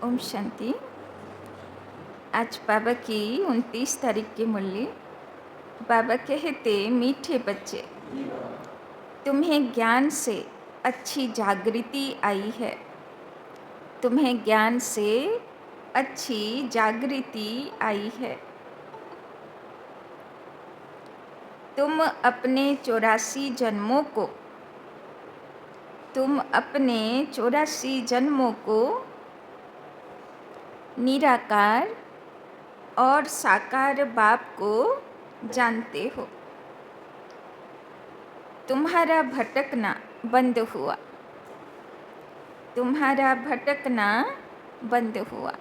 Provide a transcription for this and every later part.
ओम शांति। आज बाबा की 29 तारीख की मुरली। बाबा कहते, मीठे बच्चे, तुम्हें ज्ञान से अच्छी जागृति आई है। तुम्हें ज्ञान से अच्छी जागृति आई है। तुम अपने 84 जन्मों को निराकार और साकार बाप को जानते हो। तुम्हारा भटकना बंद हुआ। तुम्हारा भटकना बंद हुआ।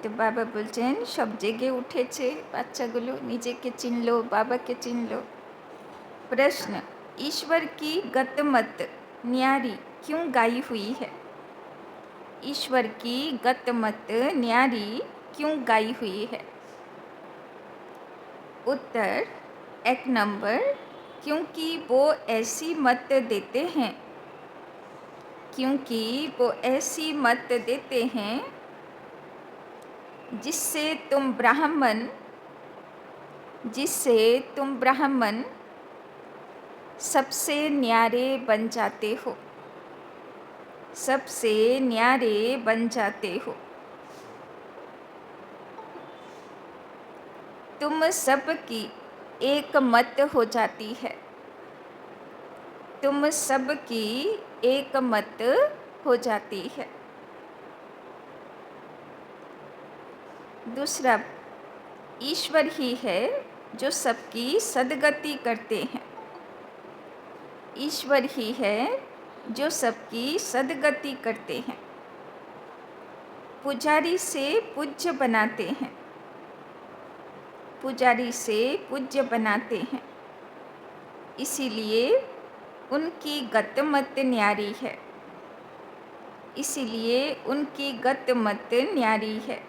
तो बाबा बोलছেন सब জেগে उठेছে বাচ্চাগুলো, নিজেকে চিনলো, বাবাকে চিনলো। प्रश्न, ईश्वर की गतमत न्यारी क्यों गाई हुई है? ईश्वर की गतमत न्यारी क्यों गाई हुई है? उत्तर 1 नंबर, क्योंकि वो ऐसी मत देते हैं, क्योंकि वो ऐसी मत देते हैं जिससे तुम ब्राह्मण सबसे न्यारे बन जाते हो। सबसे न्यारे बन जाते हो। तुम सबकी एक मत हो जाती है। तुम सबकी एक मत हो जाती है। दूसरा, ईश्वर ही है जो सबकी सद्गति करते हैं। ईश्वर ही है जो सबकी सद्गति करते हैं। पुजारी से पूज्य बनाते हैं। पुजारी से पूज्य बनाते हैं, इसीलिए उनकी गतमत न्यारी है। इसीलिए उनकी गतमत न्यारी है,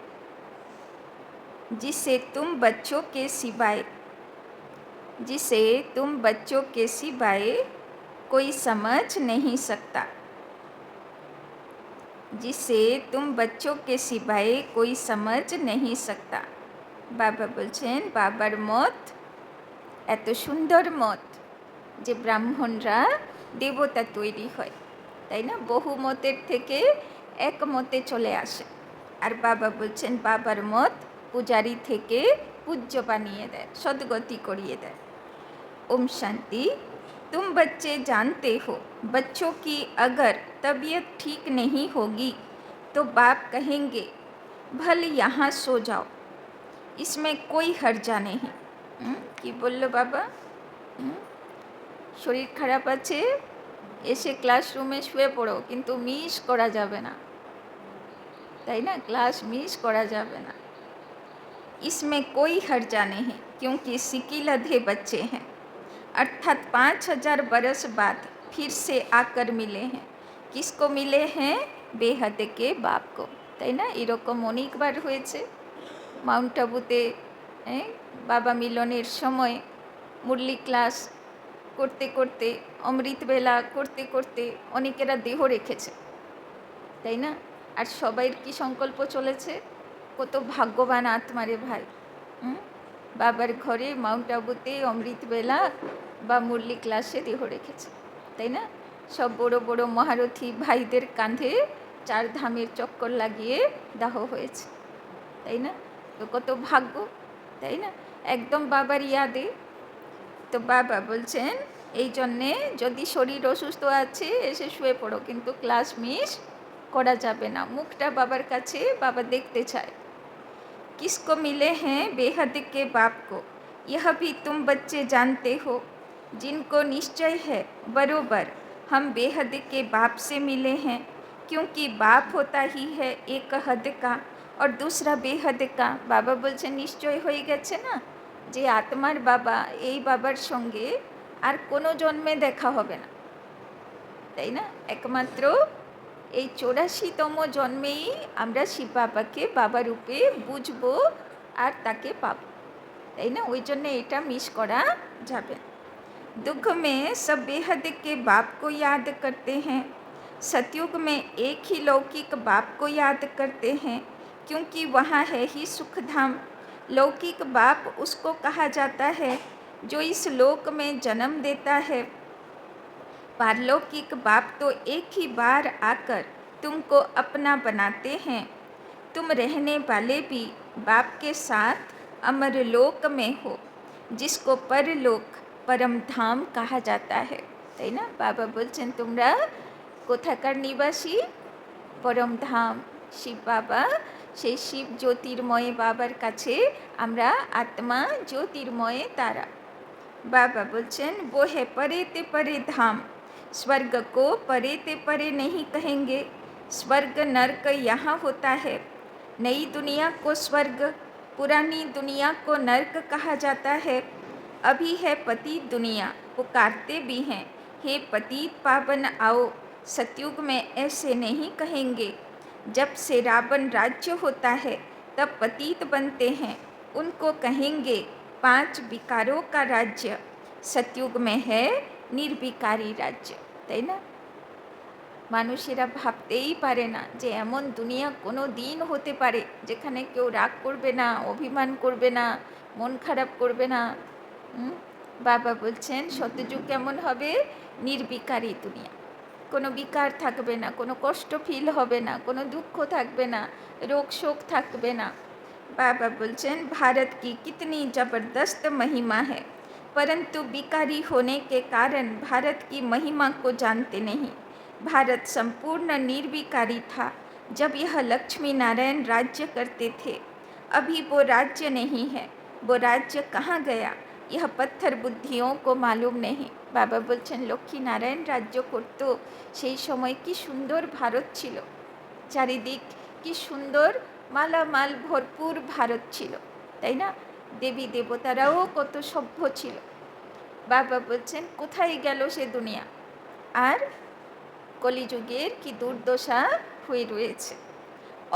जिसे तुम बच्चों के सिवाय कोई समझ नहीं सकता। जिसे तुम बच्चों के सिवाय कोई समझ नहीं सकता। बाबा बोलছেন, बाबार मत এত সুন্দর মত যে ব্রাহ্মণরা দেবতা তৈরি হয়, তাই না? বহু মতের থেকে এক মতে চলে আসে। আর বাবা বলছেন, বাবার মত পূজারি থেকে পূজ্য বানিয়ে দেয়, সদ্গতি করিয়ে দেয়। ओम शांति। तुम बच्चे जानते हो, बच्चों की अगर तबीयत ठीक नहीं होगी तो बाप कहेंगे, भल यहाँ सो जाओ, इसमें कोई हर्जा नहीं। कि बोलो बाबा? शरीर खाराप आछे, एसे क्लासरूमे शुए पड़ो, किन्तु मिस करा जाबे ना, ताई ना? क्लास मिस करा जाबे ना। इसमें कोई हर्जा नहीं, क्योंकि सिकिलधे बच्चे हैं, अर्थात 5000 बरस बाद फिर से आकर मिले हैं। किसको मिले हैं? बेहद के बाप को, ताई ना? एरकम अनेक बार हुएছে। माउंट आबूते बाबा मिलनेर समय मुरली क्लास करते करते, अमृत बेला करते करते अनेकेरा देह रेखेছে, ताई ना? और सबाइर की संकल्प चलेছে, कत भाग्यवान आत्मारे भाई, बाबार घरे माउंट आबूते अमृत बेला बा मुरली क्लासे देह रेखेছে, ताई ना? सब बड़ो बड़ो महारथी भाईदेर कांधे 4 धामेर चक्कर लागिए दाह হয়েছে, ताई ना? तो कत भाग्य, ताई ना? एकदम बाबार यादे। तो बाबा बोलছেন, এই জন্যে যদি শরীর অসুস্থ আছে এসে শুয়ে পড়ো, কিন্তু ক্লাস মিস করা যাবে না। মুখটা বাবার কাছে বাবা দেখতে চায়। किसको मिले हैं? बेहद के बाप को। यह भी तुम बच्चे जानते हो, जिनको निश्चय है बरोबर हम बेहद के बाप से मिले हैं, क्योंकि बाप होता ही है एक हद का और दूसरा बेहद का। बाबा बोलছেন, निश्चय হয়ে গেছে না যে আত্মার বাবা এই বাবার সঙ্গে আর কোনো জন্মে দেখা হবে না, তাই না? একমাত্র এই 84তম জন্মেই আমরা শিব বাবাকে বাবা রূপে বুঝবো আর তাকে পাব, তাই না? ওই জন্য এটা মিস করা যাবে। दुख में सब बेहद के बाप को याद करते हैं सतयुग में एक ही लौकिक बाप को याद करते हैं, क्योंकि वहाँ है ही सुख धाम। लौकिक बाप उसको कहा जाता है जो इस लोक में जन्म देता है। पारलौकिक बाप तो एक ही बार आकर तुमको अपना बनाते हैं। तुम रहने वाले भी बाप के साथ अमरलोक में हो, जिसको परलोक परम धाम कहा जाता है, তাই না? বাবা বলছেন তোমরা কোথাকার নিবাসী? পরম ধাম। শিব বাবা, সেই শিব জ্যোতির্ময় বাবার কাছে আমরা আত্মা, জ্যোতির্ময় তারা। बाबा बोलचन वो है परे ते परे धाम। स्वर्ग को परे ते परे नहीं कहेंगे। स्वर्ग नर्क यहाँ होता है। नई दुनिया को स्वर्ग, पुरानी दुनिया को नर्क कहा जाता है। अभी है पतित दुनिया, पुकारते भी हैं, हे पतित पावन आओ। सतयुग में ऐसे नहीं कहेंगे। जब से रावण राज्य होता है तब पतित बनते हैं, उनको कहेंगे 5 विकारों का राज्य। सतयुग में है निर्विकारी राज्य, তাই না? মানুষেরা ভাবতেই পারে না যে এমন দুনিয়া কোনো দিন হতে পারে যেখানে কেউ রাগ করবে না, অভিমান করবে না, মন খারাপ করবে না। বাবা বলছেন সত্যযুগ কেমন হবে? নির্বিকারী দুনিয়া। কোনো বিকার থাকবে না, কোনো কষ্ট ফিল হবে না, কোনো দুঃখ থাকবে না, रोग शोक থাকবে না। बाबा बोलचन भारत की कितनी ज़बरदस्त महिमा है, परंतु बिकारी होने के कारण भारत की महिमा को जानते नहीं। भारत संपूर्ण निर्विकारी था जब यह लक्ष्मी नारायण राज्य करते थे। अभी वो राज्य नहीं है। वो राज्य कहाँ गया यह पत्थर बुद्धियों को मालूम नहीं। बाबा बोलছেন লক্ষ্মী নারায়ণ রাজ্য করত, সেই সময় কি সুন্দর ভারত ছিল, চারিদিক কি সুন্দর মালামাল ভরপুর ভারত ছিল, তাই না? দেবী দেবতারাও কত সভ্য ছিল। বাবা বলছেন কোথায় গেল সে দুনিয়া? আর কলিযুগের কি দুর্দশা হয়ে রয়েছে।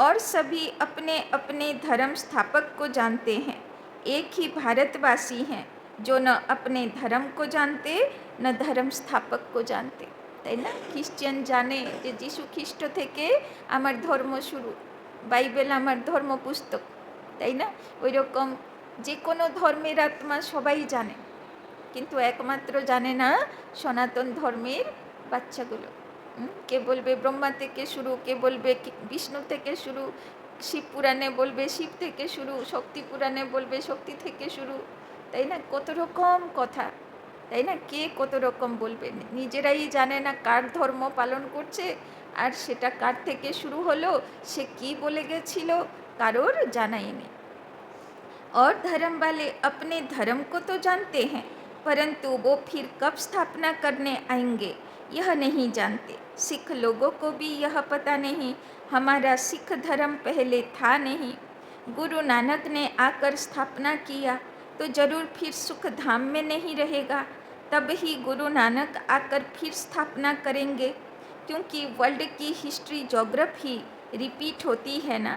और सभी अपने अपने धर्म स्थापक को जानते हैं। एक ही भारतवासी हैं जो न अपने धर्म को जानते न धर्म स्थापक को जानते, তাই না? খ্রিস্টান জানে যে যিশু খ্রিস্ট থেকে আমার ধর্ম শুরু, বাইবেল আমার ধর্ম পুস্তক, তাই না? ওই রকম যে কোনো ধর্মের আত্মা সবাই জানে, কিন্তু একমাত্র জানে না সনাতন ধর্মের বাচ্চাগুলো। কে বলবে ব্রহ্মা থেকে শুরু, কে বলবে বিষ্ণু থেকে শুরু, শিব পুরাণে বলবে শিব থেকে শুরু, শক্তি পুরাণে বলবে শক্তি থেকে শুরু, তাই না? কত রকম কথা, তাই না? কে কত রকম বলবে, নিজেরাই জানে না কার ধর্ম পালন করছে আর সেটা কার থেকে শুরু হলো, সে কি বলে গেছিল, কারোর জানাই নেই। और धर्म वाले अपने धर्म को तो जानते हैं, परंतु वो फिर कब स्थापना करने आएंगे यह नहीं जानते। सिख लोगों को भी यह पता नहीं, हमारा सिख धर्म पहले था नहीं। गुरु नानक ने आकर स्थापना किया तो जरूर फिर सुख धाम में नहीं रहेगा। तब ही गुरु नानक आकर फिर स्थापना करेंगे, क्योंकि वर्ल्ड की हिस्ट्री जोग्राफी रिपीट होती है ना।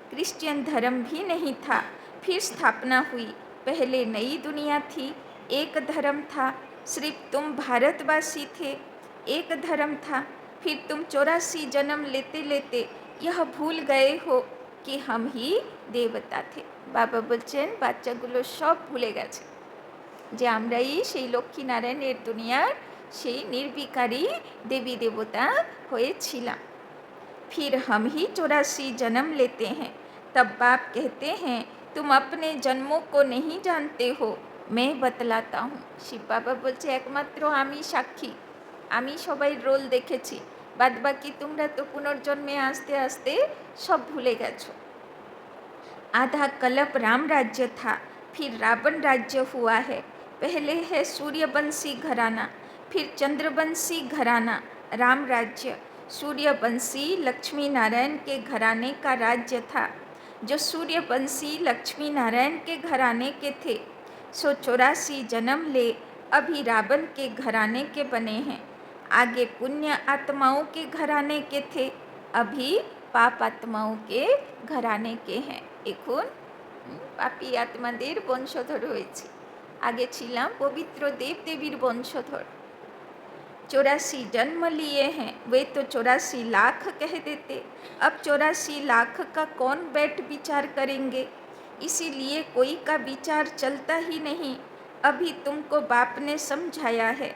क्रिश्चियन धर्म भी नहीं था, फिर स्थापना हुई। पहले नई दुनिया थी, एक धर्म था, सिर्फ तुम भारतवासी थे, एक धर्म था। फिर तुम 84 जन्म लेते लेते यह भूल गए हो कि हम ही देवता थे। बाबा বলছেন বাচ্চাগুলো সব ভুলে গেছে যে আমরাই সেই লক্ষ্মী নারায়ণের দুনিয়ার সেই নির্বিকারী দেবী দেবতা হয়েছিলাম। फिर हम ही 84 जन्म लेते हैं। तब बाप कहते हैं तुम अपने जन्मों को नहीं जानते हो, मैं बतलाता हूँ। শিব বাবা বলছে একমাত্র আমি সাক্ষী, আমি সবাই রোল দেখেছি, বাদবাকি তোমরা তো পুনর্জন্মে आस्ते आस्ते सब भूले গেছো। आधा कल्प राम राज्य था, फिर रावण राज्य हुआ है। पहले है सूर्यवंशी घराना, फिर चंद्रवंशी घराना, राम राज्य। सूर्यवंशी लक्ष्मी नारायण के घराने का राज्य था। जो सूर्यवंशी लक्ष्मी नारायण के घराने के थे सो 84 जन्म ले अभी रावण के घराने के बने हैं। आगे पुण्य आत्माओं के घराने के थे, अभी पाप आत्माओं के घराने के हैं। এখন পাপী আত্মাদের বংশধর হয়েছি, আগে ছিলাম পবিত্র দেবদেবীর বংশধর। 84 जन्म लिए हैं, वे तो 84 लाख कह देते। अब 84 लाख का कौन बैठ विचार करेंगे, इसीलिए कोई का विचार चलता ही नहीं। अभी तुमको बाप ने समझाया है,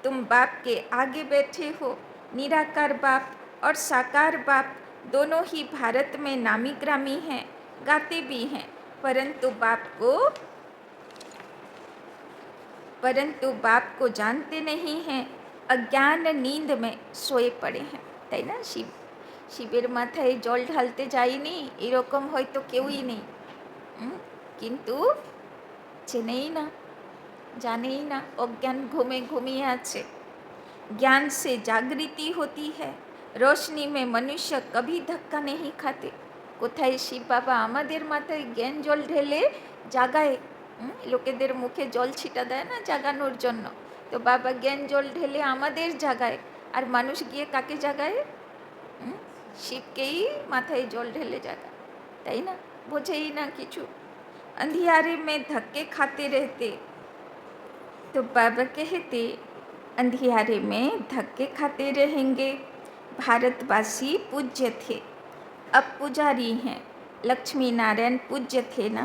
तुम बाप के आगे बैठे हो। निराकार बाप और साकार बाप दोनों ही भारत में नामी ग्रामी हैं, गाते भी हैं, परंतु बाप को जानते नहीं हैं, अज्ञान नींद में सोए पड़े हैं। তাই না? শিবের মাথায় জল ঢালতে যায়নি এরকম হয়তো কেউই নেই, কিন্তু চেনেই না, জানেই না, অজ্ঞান ঘুমে ঘুমিয়ে আছে। ज्ञान से जागृति होती है, रोशनी में मनुष्य कभी धक्का नहीं खाते। কোথায় শিব বাবা আমাদের মাথায় জ্ঞান জল ঢেলে জাগায়, লোকেদের মুখে জল ছিটা দেয় না জাগানোর জন্য, তো বাবা জ্ঞান জল ঢেলে আমাদের জাগায়, আর মানুষ গিয়ে কাকে জাগায়? শিবকেই মাথায় জল ঢেলে জাগায়, তাই না? বোঝেই না কিছু। अंधियारे में धक्के खाते रहते, तो बाबा कहते अंधियारे में धक्के खाते रहेंगे। भारतवासी पूज्य थे, अब पुजारी हैं। लक्ष्मी नारायण पूज्य थे ना,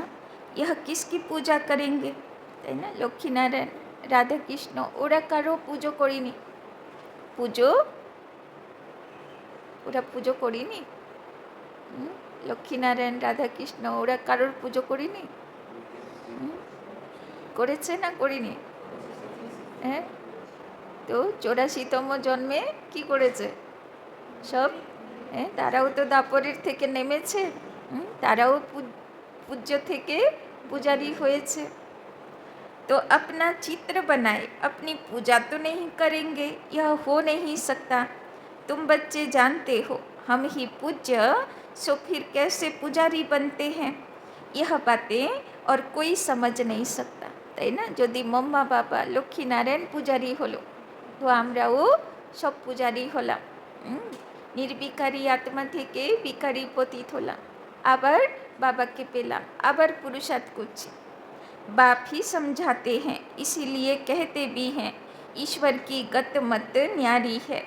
यह किसकी पूजा करेंगे? তাই না? লক্ষ্মী নারায়ণ, রাধা কৃষ্ণ, ওরা কারো পুজো করিনি, ওরা পুজো করিনি। লক্ষ্মীনারায়ণ, রাধা কৃষ্ণ, ওরা কারোর পুজো করিনি? করেছে না করিনি? হ্যাঁ, তো 84তম জন্মে কি করেছে সব? তারাও তো দাপরের থেকে নেমেছে, তারাও पूज्य থেকে पुजारी হয়েছে। तो अपना चित्र बनाए, अपनी पूजा तो नहीं करेंगे, यह हो नहीं सकता। तुम बच्चे जानते हो हम ही पूज्य, सो फिर कैसे पुजारी बनते हैं? यह बातें और कोई समझ नहीं सकता। তাই না? যদি মম্মা বাবা লক্ষ্মী নারায়ণ পূজারি হলো, তো আমরাও সব পূজারি হলাম, নির্বিকারী আত্মা থেকে বিকারী পতিত হলাম, আবার বাবাকে পেলাম, আবার পুরুষার্থ করছি। बाप ही समझाते हैं, इसीलिए कहते भी हैं ईश्वर की गत मत न्यारी है।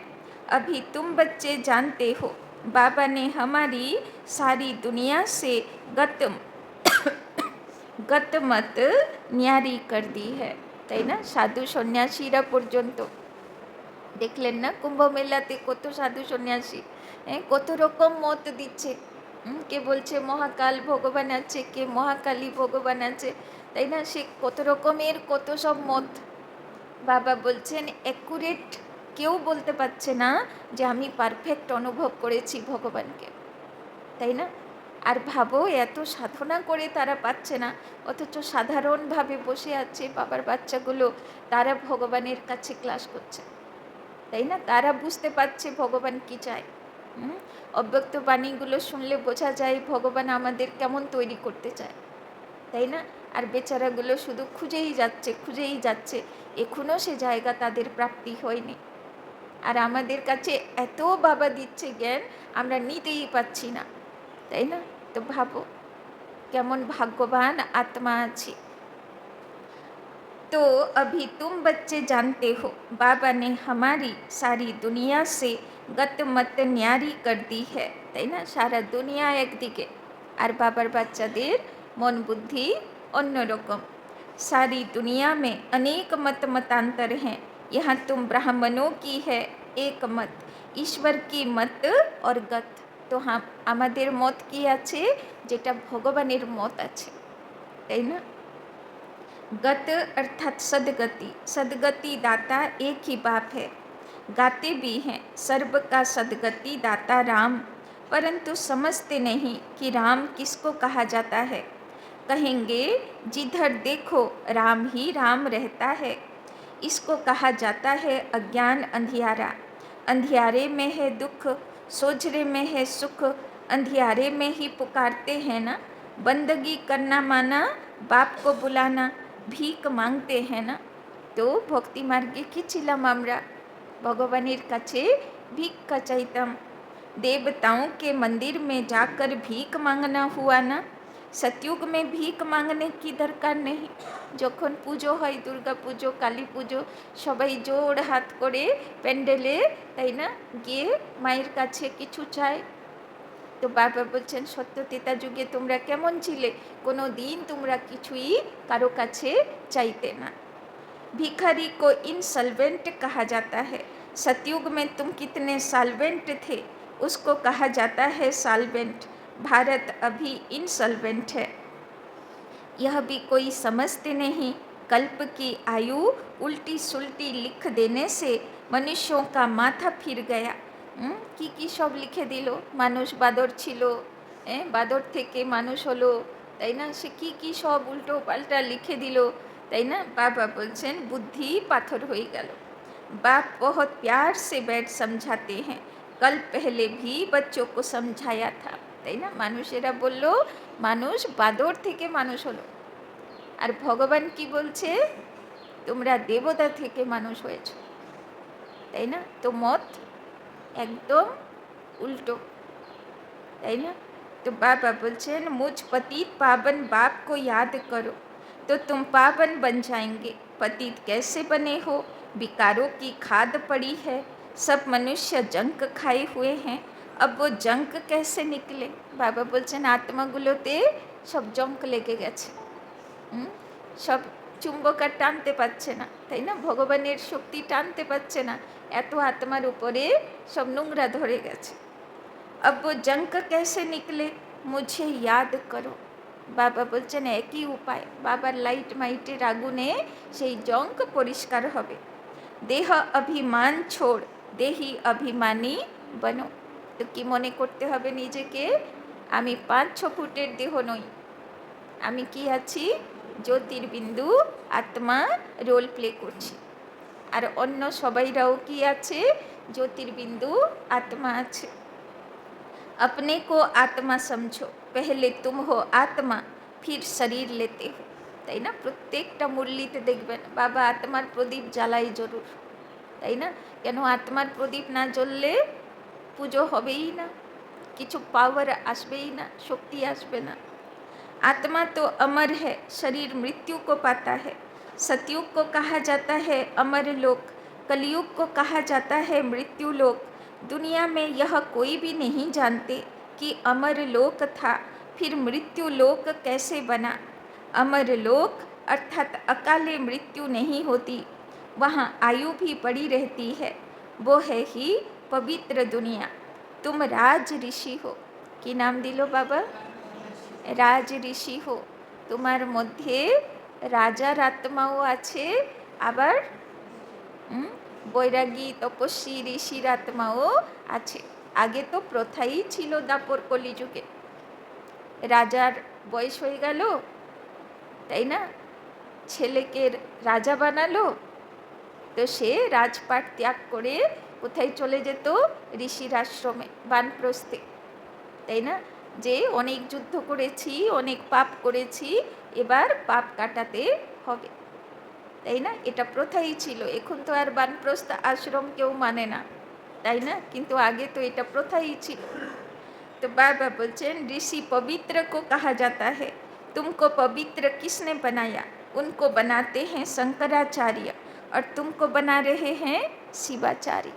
अभी तुम बच्चे जानते हो बाबा ने हमारी सारी दुनिया से गत मत न्यारी कर दी है। তাই না? সাধু সন্ন্যাসীরা পর্যন্ত দেখলেন না কুম্ভ মেলাতে কত সাধু সন্ন্যাসী, কত রকম মত দিচ্ছে। কে বলছে মহাকাল ভগবান আছে, কে মহাকালী ভগবান আছে, তাই না? সে কত রকমের কত সব মত। বাবা বলছেন অ্যাকুরেট কেউ বলতে পারছে না যে আমি পারফেক্ট অনুভব করেছি ভগবানকে, তাই না? আর ভাবো এত সাধনা করে তারা পাচ্ছে না, অথচ সাধারণভাবে বসে আছে বাবার বাচ্চাগুলো, তারা ভগবানের কাছে ক্লাস করছে, তাই না? তারা বুঝতে পারছে ভগবান কি চায়। অব্যক্ত বাণীগুলো শুনলে বোঝা যায় ভগবান আমাদের কেমন তৈরি করতে চায়, তাই না? আর বেচারাগুলো শুধু খুঁজেই যাচ্ছে, এখনও সে জায়গা তাদের প্রাপ্তি হয়নি। আর আমাদের কাছে এত বাবা দিচ্ছে জ্ঞান, আমরা নিতেই পাচ্ছি না, তাই না? তো ভাবো কেমন ভাগ্যবান আত্মা আছি। तो अभी तुम बच्चे जानते हो बाबा ने हमारी सारी दुनिया से गत मत न्यारी कर दी है, তাই না? সারা দুনিয়া একদিকে আর বাবার বাচ্চাদের মন বুদ্ধি অন্যরকম। सारी दुनिया में अनेक मत मतांतर हैं, यहाँ तुम ब्राह्मणों की है एक मत, ईश्वर की मत और गत। তো আমাদের মত কি আছে? যেটা ভগবানের মত আছে, তাই না? गत अर्थात सदगति, सदगति दाता एक ही बाप है। गाते भी हैं सर्व का सदगति दाता राम, परंतु समझते नहीं कि राम किसको कहा जाता है। कहेंगे जिधर देखो राम ही राम रहता है, इसको कहा जाता है अज्ञान अंधियारा। अंधियारे में है दुख, सोझरे में है सुख, अंधियारे में ही पुकारते हैं ना। बंदगी करना माना, बाप को बुलाना, ভিক মাংতে হ্যাঁ না। তো ভক্তি মার্গে কি ছিলাম আমরা? ভগবানের কাছে ভিক্ষা চাইতাম। देवताओं के मंदिर में जाकर भीख मांगना हुआ ना। सतयुग में भीख मांगने की दरकार नहीं। যখন পুজো হয়, দুর্গা পুজো, কালী পুজো, সবাই জোড় হাত করে প্যান্ডেলে, তাই না, গিয়ে মায়ের কাছে কিছু চায়। তো বাবা বলছেন সত্যতেতা যুগে তোমরা কেমন ছিলে, কোনো দিন তোমরা কিছুই কারো কাছে চাইতে না। भिखारी को इंसॉल्वेंट कहा जाता है। सतयुग में तुम कितने सॉल्वेंट थे, उसको कहा जाता है सॉल्वेंट। भारत अभी इंसॉल्वेंट है, यह भी कोई समझते नहीं। कल्प की आयु उल्टी सुल्टी लिख देने से मनुष्यों का माथा फिर गया। কি সব লিখে দিল, মানুষ বাদর ছিল, বাদর থেকে মানুষ হলো, তাই না, সে কি সব উল্টো পাল্টা লিখে দিল, তাই না। বাবা বলছেন বুদ্ধি পাথর হয়ে গেল। बाप बहुत प्यार से बैठ समझाते हैं, कल पहले भी बच्चों को समझाया था, তাই না। মানুষেরা বলল মানুষ বাদর থেকে মানুষ হলো, আর ভগবান কি বলছে, তোমরা দেবতা থেকে মানুষ হয়েছ, তাই না। তো মত একদম উল্টো, তাই না। तो बाबा बोलছেন मुझ पतित पावन बाप को याद करो तो तुम पावन बन जाएंगे। पतित कैसे बने हो, विकारों की खाद पड़ी है, सब मनुष्य जंक खाए हुए हैं, अब वो जंक कैसे निकले। बाबा बोलছেন आत्माগুলোতে সব জঙ্ক লেগে গেছে, সব চুম্বক আর টানতে পারছে না, তাই না, ভগবানের শক্তি টানতে পারছে না, এত আত্মার উপরে সব নোংরা ধরে গেছে। अब वो जंक कैसे निकले, मुझे याद करो। বাবা বলছেন একই উপায়, বাবার লাইট মাইটের আগুনে সেই জঙ্ক পরিষ্কার হবে। দেহ অভিমান ছোড় দেহি অভিমানী বনো। তো কি মনে করতে হবে নিজেকে, আমি 5-6 ফুটের দেহ নই, আমি কি আছি, জ্যোতির্বিন্দু আত্মা রোল প্লে করছি, আর অন্য সবাইরাও কি আছে, জ্যোতির্বিন্দু আত্মা আছে। अपने को आत्मा समझो, पहले तुम हो आत्मा फिर शरीर लेते हो, তাই না। প্রত্যেকটা মুরলিতে দেখবেন বাবা আত্মার প্রদীপ জ্বালাই জরুর, তাই না। কেন আত্মার প্রদীপ না জ্বললে পুজো হবেই না, কিছু পাওয়ার আসবেই না, শক্তি আসবে না। आत्मा तो अमर है, शरीर मृत्यु को पाता है। सतयुग को कहा जाता है अमर लोक, कलयुग को कहा जाता है मृत्यु लोक। दुनिया में यह कोई भी नहीं जानते कि अमर लोक था, फिर मृत्यु लोक कैसे बना। अमर लोक अर्थात अकाले मृत्यु नहीं होती, वहाँ आयु भी पड़ी रहती है, वो है ही पवित्र दुनिया। तुम राज ऋषि हो, कि नाम दिलो बाबा, রাজ ঋষি হো, তোমার মধ্যে রাজার আত্মাও আছে, আবার বৈরাগী তপস্বী ঋষির আত্মাও আছে। আগে তো প্রথাই ছিল দাপর কলিযুগে, রাজার বয়স হয়ে গেল, তাই না, ছেলেকে রাজা বানালো, তো সে রাজপাট ত্যাগ করে কোথায় চলে যেত, ঋষির আশ্রমে, বানপ্রস্থে, তাই না, যে অনেক যুদ্ধ করেছি, অনেক পাপ করেছি, এবার পাপ কাটাতে হবে, তাই না। এটা প্রথাই ছিল, এখন তো আর বানপ্রস্থ আশ্রম কেউ মানে না, তাই না, কিন্তু আগে তো এটা প্রথাই ছিল। तो बाबा बोलছেন ऋषि पवित्र को कहा जाता है, तुमको पवित्र किसने बनाया, उनको बनाते हैं शंकराचार्य, और तुमको बना रहे हैं शिवाचार्य,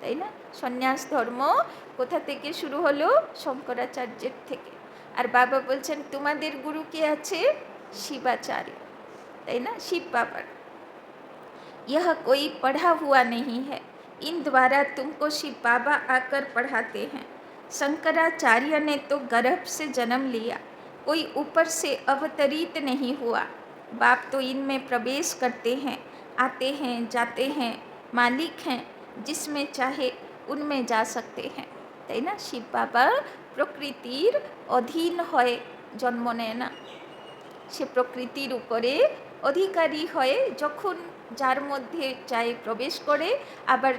তাই না। সন্ন্যাস ধর্ম কোথা থেকে শুরু হলো, শঙ্করাচার্যের থেকে। আর বাবা বলছেন তোমাদের গুরু কে আছে, শিবাচার্য, তাই না, শিব বাবার। यह कोई पढ़ा हुआ नहीं है, इन द्वारा तुमको शिव बाबा आकर पढ़ाते हैं। शंकराचार्य ने तो गर्भ से जन्म लिया, कोई ऊपर से अवतरित नहीं हुआ। बाप तो इनमें प्रवेश करते हैं, आते हैं, जाते हैं, मालिक हैं, जिसमें चाहे उनमें जा सकते हैं, তাই না। শিব বাবা প্রকৃতির অধীন হয়ে জন্ম নেয় না, সে প্রকৃতির উপরে অধিকারী হয়ে যখন যার মধ্যে চায় প্রবেশ করে, আবার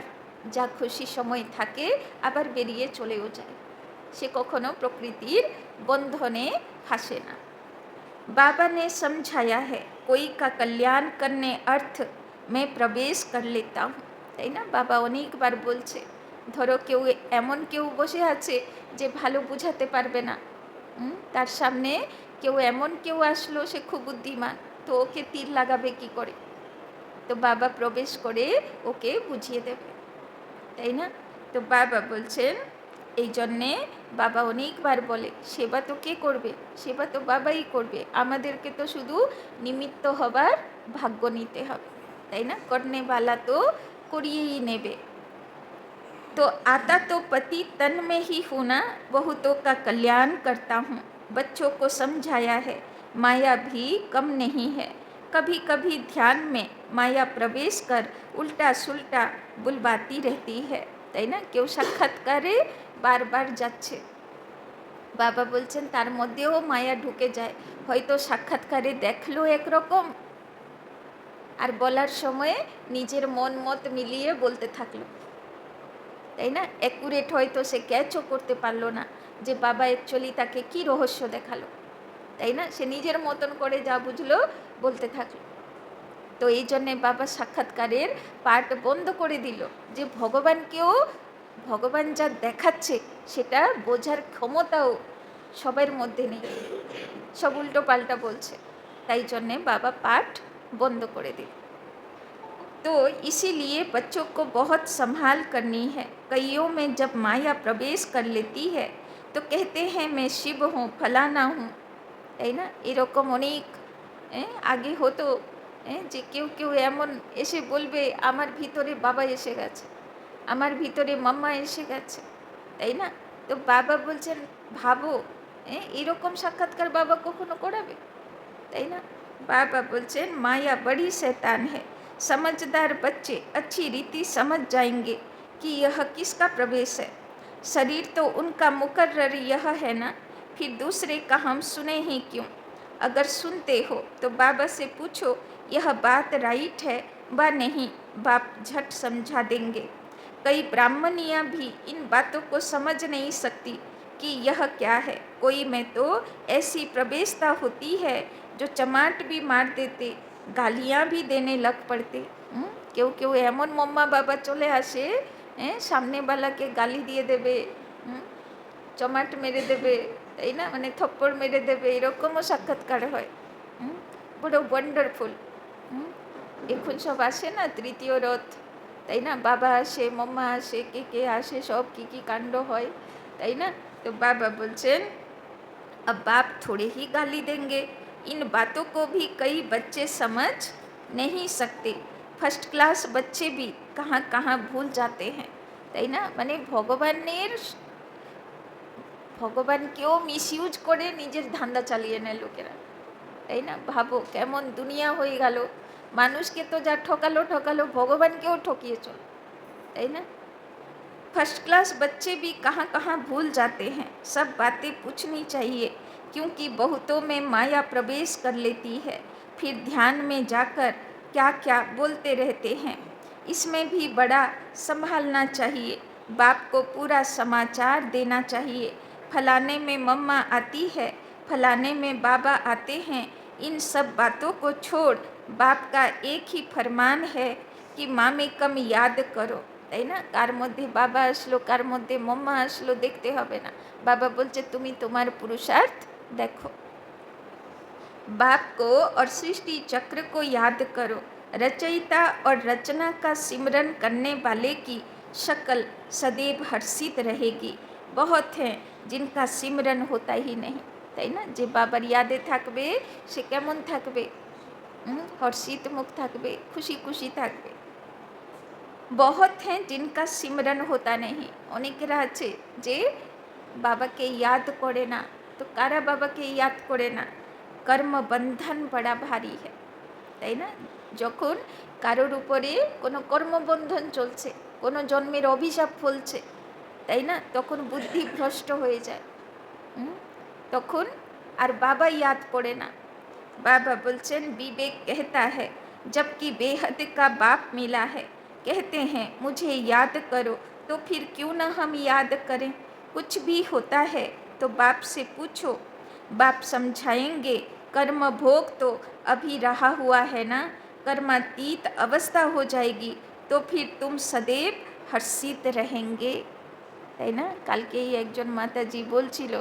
যা খুশি সময় থাকে আবার বেরিয়ে চলেও যায়, সে কখনো প্রকৃতির বন্ধনে ফাঁসে না। बाबा ने समझाया है कोई का कल्याण करने अर्थ मैं प्रवेश कर लेता हूँ, তাই না। বাবা অনেকবার বলছে, ধরো কেউ এমন কেউ বসে আছে যে ভালো বুঝাতে পারবে না, তার সামনে কেউ এমন কেউ আসলো সে খুব বুদ্ধিমান, তো ওকে তীর লাগাবে কি করে? তো বাবা প্রবেশ করে ওকে বুঝিয়ে দেবে, তাই না? তো বাবা বলছেন, এই জন্যে বাবা অনেকবার বলে সেবা তো কে করবে? সেবা তো বাবাই করবে, আমাদেরকে তো শুধু নিমিত্ত হবার ভাগ্য নিতে হবে, তাই না? করনেওয়ালা তো করিয়েই নেবে। तो आता तो पति तन में ही हूँ ना, बहुतों का कल्याण करता हूँ, बच्चों को समझाया है माया भी कम नहीं है। कभी कभी ध्यान में माया प्रवेश कर उल्टा सुल्टा बुलवाती रहती है, তাই না? কেউ সাক্ষাৎকারে বারবার যাচ্ছে, বাবা বলছেন তার মধ্যেও মায়া ঢুকে যায়, হয়তো সাক্ষাৎকারে দেখলো একরকম আর বলার সময়ে নিজের মন মত মিলিয়ে বলতে থাকলো, তাই না? অ্যাকুরেট হয়তো সে ক্যাচও করতে পারলো না যে বাবা অ্যাকচুয়ালি তাকে কি রহস্য দেখালো, তাই না? সে নিজের মতন করে যা বুঝলো বলতে থাকলো। তো এই জন্যে বাবা সাক্ষাৎকারের পার্ট বন্ধ করে দিল, যে ভগবানকেও ভগবান যা দেখাচ্ছে সেটা বোঝার ক্ষমতাও সবার মধ্যে নেই, সব উল্টো পাল্টা বলছে, তাই জন্যে বাবা পাঠ বন্ধ করে দিল। तो इसीलिए बच्चों को बहुत संभाल करनी है। कईयों में जब माया प्रवेश कर लेती है तो कहते हैं मैं शिव हूँ, फलाना हूँ, তাই না? এরকম অনেক আগে হতো যে কেউ কেউ এমন এসে বলবে আমার ভিতরে বাবা এসে গেছে, আমার ভিতরে মাম্মা এসে গেছে, তাই না? তো বাবা বলছেন ভাবো, এরকম সাক্ষাৎকার বাবা কখনো করাবে? তাই না? बाबा बोलते माया बड़ी शैतान है, समझदार बच्चे अच्छी रीति समझ जाएंगे कि यह किसका प्रवेश है। शरीर तो उनका मुकर्रर यह है ना, फिर दूसरे का हम सुने ही क्यों? अगर सुनते हो तो बाबा से पूछो यह बात राइट है व नहीं, बाप झट समझा देंगे। कई ब्राह्मणियाँ भी इन बातों को समझ नहीं सकती कि यह क्या है। कोई में तो ऐसी प्रवेशता होती है जो चमाट भी मार देते, गालियाँ भी देने लग पड़ते। কেউ কেউ এমন মম্মা বাবা চলে আসে, সামনেওয়ালাকে গালি দিয়ে দেবে, চমাট মেরে দেবে, তাই না? মানে থপ্পড় মেরে দেবে, এরকমও সাক্ষাৎকার হয়। বড় ওয়ান্ডারফুল। এখন সব আসে না তৃতীয় রথ, তাই না? বাবা আসে, মম্মা আসে, কে কে আসে, সব কী কী কাণ্ড হয়, তাই না? তো বাবা বলছেন अब बाप थोड़े ही गाली देंगे, इन बातों को भी कई बच्चे समझ नहीं सकते। फर्स्ट क्लास बच्चे भी कहाँ कहाँ भूल जाते हैं, তাই না? মানে ভগবানকেও মিসইউজ করে নিজের ধান্দা চালিয়ে নেয় লোকেরা, তাই না? ভাবো কেমন দুনিয়া হয়ে গেল, মানুষকে তো যা ঠকালো ঠকালো, ভগবানকেও ठकिए চল, তাই না? फर्स्ट क्लास बच्चे भी कहाँ कहाँ भूल जाते हैं, सब बातें पूछनी चाहिए, क्योंकि बहुतों में माया प्रवेश कर लेती है, फिर ध्यान में जाकर क्या क्या बोलते रहते हैं। इसमें भी बड़ा संभालना चाहिए, बाप को पूरा समाचार देना चाहिए। फलाने में मम्मा आती है, फलाने में बाबा आते हैं, इन सब बातों को छोड़ बाप का एक ही फरमान है कि माँ में कम याद करो, তাই না? কার মধ্যে বাবা আসলো, কার মধ্যে মম্মা আসলো দেখতে হবে না, বাবা বলছে তুমি তোমার পুরুষার্থ দেখো। बाप को और सृष्टि चक्र को याद करो, रचयिता और रचना का सिमरन करने वाले की शक्ल सदैव हर्षित रहेगी। बहुत हैं जिनका सिमरन होता ही नहीं, তাই না? যে বাবার ইয়াদে থাকবে সে কেমন থাকবে? হর্ষিত মুখ থাকবে, খুশি খুশি থাকবে। बहुत हैं जिनका सिमरन होता नहीं, অনেকেরা আছে যে বাবাকে ইয়াদ করে না। তো কারা বাবাকে ইয়াদ করে না? কর্ম বন্ধন বড়া ভারী है, তাই না? যখন কারোর উপরে কোনো কর্মবন্ধন চলছে, কোনো জন্মের অভিশাপ ফলছে, তাই না? তখন বুদ্ধি ভ্রষ্ট হয়ে যায়, তখন আর বাবা ইয়াদ পড়ে না। बाबा बोलचन विवेक कहता है जबकि बेहद का बाप मिला है, कहते हैं मुझे याद करो, तो फिर क्यों न हम याद करें। कुछ भी होता है तो बाप से पूछो, बाप समझाएंगे। कर्म भोग तो अभी रहा हुआ है ना, कर्मातीत अवस्था हो जाएगी तो फिर तुम सदैव हर्षित रहेंगे, তাই না? কালকেই একজন মাতাজি বলছিল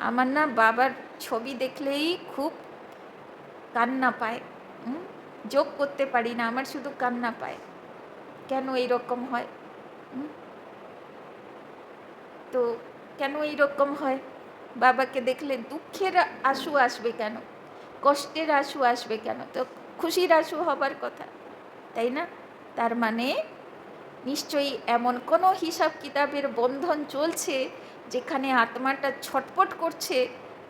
আমার না বাবার ছবি দেখলেই খুব কান্না পায়, যোগ করতে পারি না, আমার শুধু কান্না পায়। কেন এইরকম হয়? তো কেন এইরকম হয়? বাবাকে দেখলে দুঃখের আঁসু আসবে কেন, কষ্টের আঁসু আসবে কেন? তো খুশির আঁসু হবার কথা, তাই না? তার মানে নিশ্চয়ই এমন কোনো হিসাব কিতাবের বন্ধন চলছে যেখানে আত্মাটা ছটপট করছে